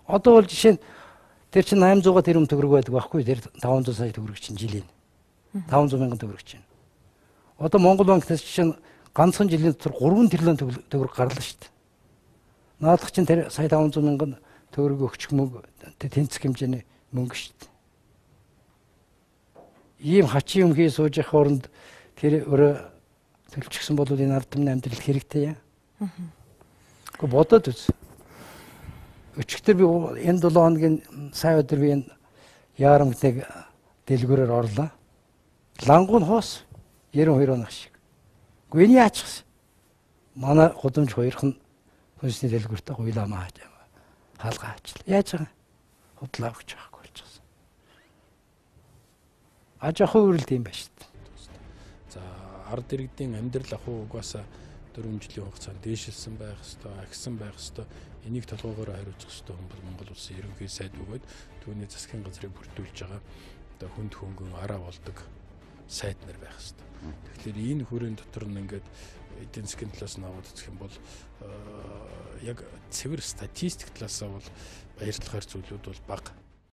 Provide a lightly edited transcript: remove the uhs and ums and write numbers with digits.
Одоо бол жишээ нь тэр чинь 800-аад тэрбум төгрөг байдаг байхгүй тэр 500 сая төгрөг чинь жилийн 500 мянган төгрөг чинь. Одоо Монгол банкнаас жишээ нь ганцхан жилийн дотор 3 тэрлэн төгрөг гарлаа шүү дээ. Наадах чинь тэр сая 500 мянган төгрөг өгчих мөнгө тэнцэх хэмжээний мөнгө шүү дээ. Ийм хачин юм хий сууж явах оронд тэр өөрөө төлчихсөн бол энэ ард түмний амьдрал хэрэгтэй яа. Гэхдээ бодоод үз. Өчигдөр би энэ 7 хоногийн сая өдөр би энэ яарамт нэг дэлгүүрээр орлоо. Лангуун хоос 92 оног шиг. Гэхдээ энэ яачихсан? Манай гудамж хоёрхан хүнсний дэлгүүртээ хуйлаа мааж хаалгаа аачлаа. Яаж байгаа? Худлаа өгч байхгүй болчихсон. Аж ахуй хөрөлт юм байна шүү дээ. За ард иргэдийн амьдрал ахуй угаасаа 4 жилийн хугацаанд дээшилсэн байх ёстой, агсан байх ёстой. Энийг толгоогоор хариуцах ёстой хүн бол Монгол улсын ерөнхий сайд бөгөөд түүний засгийн газрыг бүрдүүлж байгаа одоо хүнд хөнгөн араа болдог сайд нар байх ёстой. Тэгэхээр энэ хүрээний дотор нь ингээд эдийн засгийн талаас нь аваад үзэх юм бол яг цэвэр статистик талаасаа бол баярлахаар зүйлүүд бол бага.